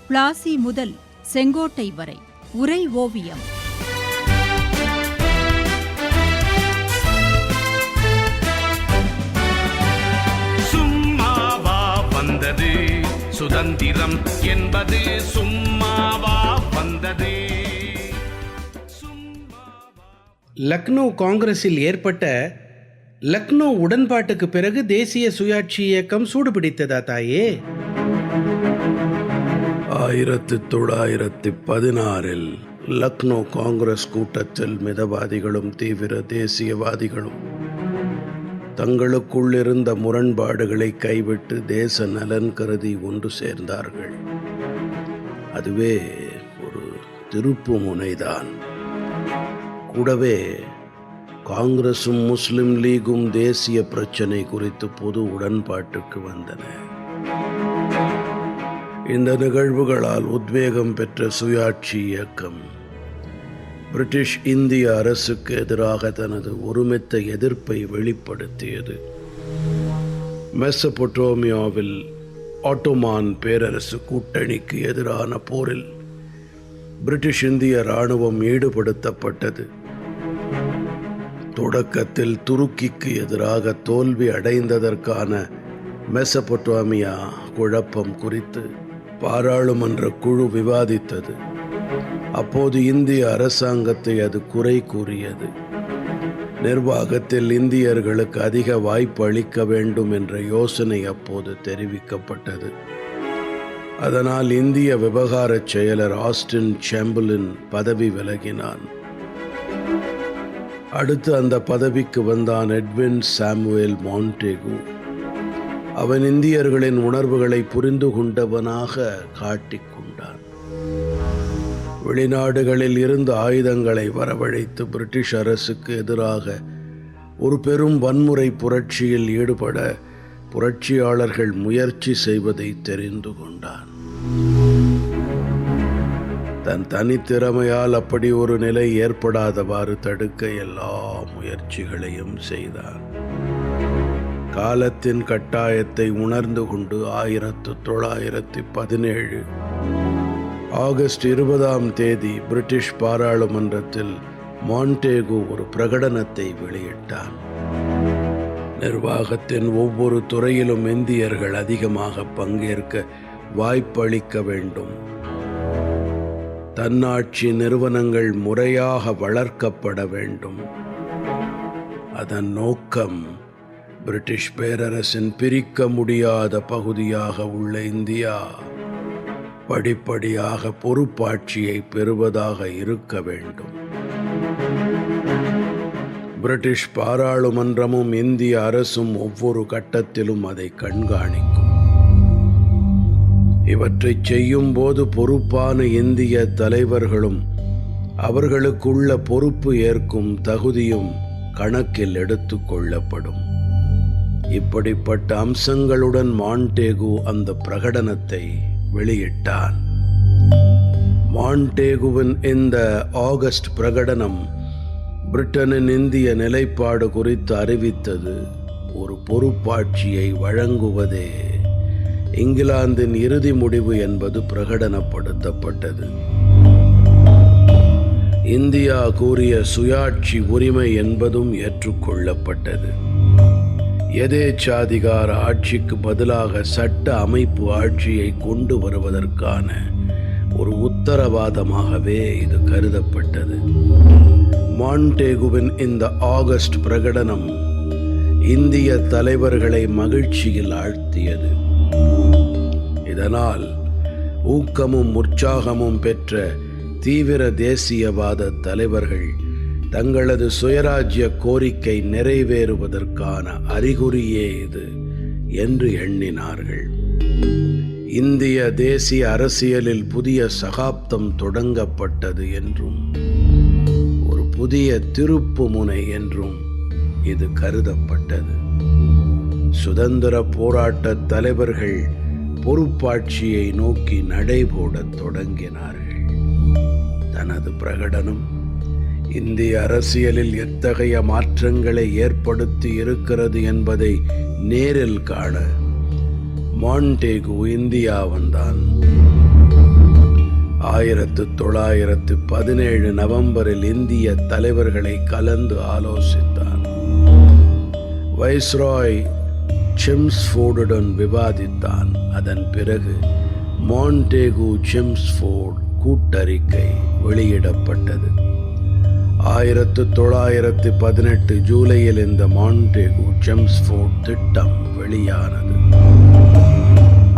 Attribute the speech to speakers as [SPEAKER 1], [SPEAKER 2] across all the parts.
[SPEAKER 1] பிளாசி முதல் செங்கோட்டை வரை உரை ஓவியம்.
[SPEAKER 2] சும்மாவா வந்தது சுதந்திரம் என்பது, சும்மாவா வந்தது.
[SPEAKER 3] லக்னோ காங்கிரஸில் ஏற்பட்ட லக்னோ உடன்பாட்டுக்கு பிறகு தேசிய சுயாட்சி இயக்கம் சூடுபிடித்ததா தாயே?
[SPEAKER 4] 1916 லக்னோ காங்கிரஸ் கூட்டத்தில் மிதவாதிகளும் தீவிர தேசியவாதிகளும் தங்களுக்குள் இருந்த முரண்பாடுகளை கைவிட்டு தேச நலன் கருதி ஒன்று சேர்ந்தார்கள். அதுவே ஒரு திருப்பு முனைதான். கூடவே காங்கிரசும் முஸ்லிம் லீகும் தேசிய பிரச்சனை குறித்து பொது உடன்பாட்டுக்கு வந்தன. இந்த நிகழ்வுகளால் உத்வேகம் பெற்ற சுயாட்சி இயக்கம் பிரிட்டிஷ் இந்திய அரசுக்கு எதிராக தனது ஒருமித்த எதிர்ப்பை வெளிப்படுத்தியது. மெசபொட்டோமியாவில் ஆட்டோமான் பேரரசு கூட்டணிக்கு எதிரான போரில் பிரிட்டிஷ் இந்திய இராணுவம் ஈடுபடுத்தப்பட்டது. தொடக்கத்தில் துருக்கிக்கு எதிராக தோல்வி அடைந்ததற்கான மெசபொட்டோமியா குழப்பம் குறித்து பாராளுமன்ற குழு விவாதித்தது. அப்போது இந்திய அரசாங்கத்தை அது குறை கூறியது. நிர்வாகத்தில் இந்தியர்களுக்கு அதிக வாய்ப்பு அளிக்க வேண்டும் என்ற யோசனை அப்போது தெரிவிக்கப்பட்டது. அதனால் இந்திய விவகார செயலர் ஆஸ்டின் சேம்பர்லின் பதவி விலகினான். அடுத்து அந்த பதவிக்கு வந்தான் எட்வின் சாமுவேல் மாண்டேகு. அவன் இந்தியர்களின் உணர்வுகளை புரிந்து கொண்டவனாக காட்டிக்கொண்டான். வெளிநாடுகளில் இருந்து ஆயுதங்களை வரவழைத்து பிரிட்டிஷ் அரசுக்கு எதிராக ஒரு பெரும் வன்முறை புரட்சியில் ஈடுபட புரட்சியாளர்கள் முயற்சி செய்வதை தெரிந்து கொண்டான். தன் தனித்திறமையால் அப்படி ஒரு நிலை ஏற்படாதவாறு தடுக்க எல்லா முயற்சிகளையும் செய்தான். காலத்தின் கட்டாயத்தை உணர்ந்து கொண்டு 1917 ஆகஸ்ட் 20 பிரிட்டிஷ் பாராளுமன்றத்தில் மாண்டேகு ஒரு பிரகடனத்தை வெளியிட்டான். நிர்வாகத்தின் ஒவ்வொரு துறையிலும் இந்தியர்கள் அதிகமாக பங்கேற்க வாய்ப்பளிக்க வேண்டும். தன்னாட்சி நிறுவனங்கள் முறையாக வளர்க்கப்பட வேண்டும். அதன் நோக்கம் பிரிட்டிஷ் பேரரசின் பிரிக்க முடியாத பகுதியாக உள்ள இந்தியா படிப்படியாக பொறுப்பாட்சியை பெறுவதாக இருக்க வேண்டும். பிரிட்டிஷ் பாராளுமன்றமும் இந்திய அரசும் ஒவ்வொரு கட்டத்திலும் அதை கண்காணிக்கும். இவற்றை செய்யும் போது பொறுப்பான இந்திய தலைவர்களும் அவர்களுக்குள்ள பொறுப்பு ஏற்கும் தகுதியும் கணக்கில் எடுத்துக் கொள்ளப்படும். இப்படிப்பட்ட அம்சங்களுடன் மாண்டேகு அந்த பிரகடனத்தை வெளியிட்டான். மாண்டேகுவின் இந்த ஆகஸ்ட் பிரகடனம் பிரிட்டனின் இந்திய நிலைப்பாடு குறித்து அறிவித்தது. ஒரு பொறுப்பாட்சியை வழங்குவதே இங்கிலாந்தின் இறுதி முடிவு என்பது பிரகடனப்படுத்தப்பட்டது. இந்தியா கூறிய சுயாட்சி உரிமை என்பதும் ஏற்றுக்கொள்ளப்பட்டது. எதேச்சாதிகார ஆட்சிக்கு பதிலாக சட்ட அமைப்பு ஆட்சியை கொண்டு வருவதற்கான ஒரு உத்தரவாதமாகவே இது கருதப்பட்டது. மாண்டேகுவின் இந்த ஆகஸ்ட் பிரகடனம் இந்திய தலைவர்களை மகிழ்ச்சியில் ஆழ்த்தியது. இதனால் ஊக்கமும் உற்சாகமும் பெற்ற தீவிர தேசியவாத தலைவர்கள் தங்களது சுயராஜ்ய கோரிக்கை நிறைவேறுவதற்கான அறிகுறியே இது என்று எண்ணினார்கள். இந்திய தேசிய அரசியலில் புதிய சகாப்தம் தொடங்கப்பட்டது என்றும் ஒரு புதிய திருப்பு முனை என்றும் இது கருதப்பட்டது. சுதந்திர போராட்ட தலைவர்கள் பொறுப்பாட்சியை நோக்கி நடைபோடத் தொடங்கினார்கள். தனது பிரகடனம் இந்திய அரசியலில் எத்தகைய மாற்றங்களை ஏற்படுத்தி இருக்கிறது என்பதை நேரில் காண மாண்டேகு இந்தியா வந்தான். 1917 நவம்பரில் இந்திய தலைவர்களை கலந்து ஆலோசித்தான். வைஸ்ராய் செம்ஸ்ஃபோர்டுடன் விவாதித்தான். அதன் பிறகு மான்டேகு செம்ஸ்ஃபோர்டு கூட்டறிக்கை வெளியிடப்பட்டது. 1918 ஜூலையில் இந்த மான்டேகு செம்ஸ்ஃபோர்டு திட்டம் வெளியானது.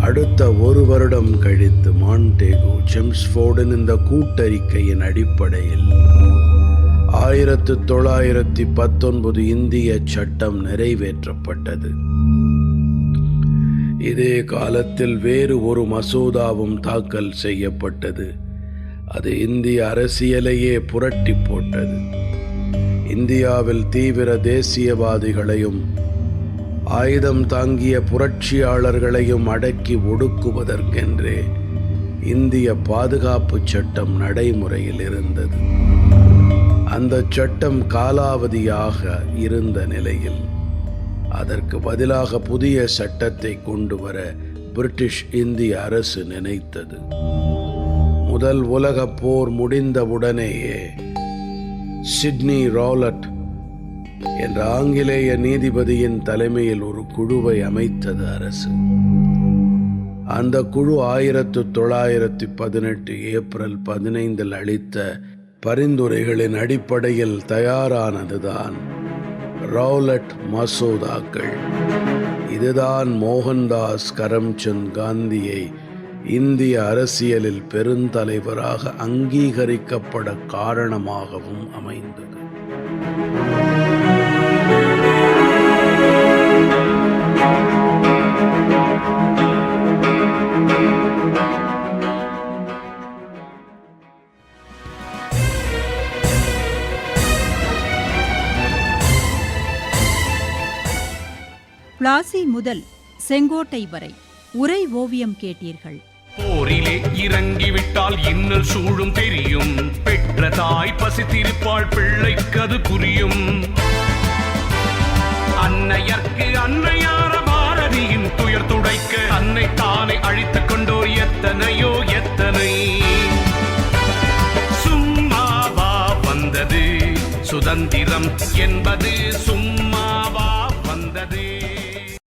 [SPEAKER 4] அடுத்த ஒரு வருடம் கழித்து மான்டேகு செம்ஸ்ஃபோர்டின் இந்த கூட்டறிக்கையின் அடிப்படையில் 1919 இந்திய சட்டம் நிறைவேற்றப்பட்டது. இதே காலத்தில் வேறு ஒரு மசோதாவும் தாக்கல் செய்யப்பட்டது. அது இந்திய அரசியலையே புரட்டி போட்டது. இந்தியாவில் தீவிர தேசியவாதிகளையும் ஆயுதம் தாங்கிய புரட்சியாளர்களையும் அடக்கி ஒடுக்குவதற்கென்றே இந்திய பாதுகாப்பு சட்டம் நடைமுறையில் இருந்தது. அந்த சட்டம் காலாவதியாக இருந்த நிலையில் அதற்கு பதிலாக புதிய சட்டத்தை கொண்டு வர பிரிட்டிஷ் இந்திய அரசு நினைத்தது. முதல் உலகப் போர் முடிந்தவுடனேயே சிட்னி ரவுலட் என்ற ஆங்கிலேய நீதிபதியின் தலைமையில் ஒரு குழுவை அமைத்தது அரசு. அந்த குழு 1918 ஏப்ரல் 15 அளித்த பரிந்துரைகளின் அடிப்படையில் தயாரானதுதான் ரவுலட் மசோதாக்கள். இதுதான் மோகன்தாஸ் கரம்சந்த் காந்தியை இந்திய அரசியலில் பெருந்தலைவராக அங்கீகரிக்கப்பட காரணமாகவும் அமைந்தது.
[SPEAKER 1] பிளாசி முதல் செங்கோட்டை வரை உரை ஓவியம் கேட்டீர்கள்.
[SPEAKER 2] போரிலே இறங்கிவிட்டால் இன்னல் சூழும் தெரியும். பெற்ற தாய் பசித்திருப்பாள், பிள்ளைக்கது புரியும். அன்னையர்க்கு அன்னையார பாரதியின் துயர் துடைக்க அன்னை தானை அழித்துக் கொண்டோர் எத்தனையோ எத்தனை. சும்மாவா வந்தது சுதந்திரம் என்பது சும்மா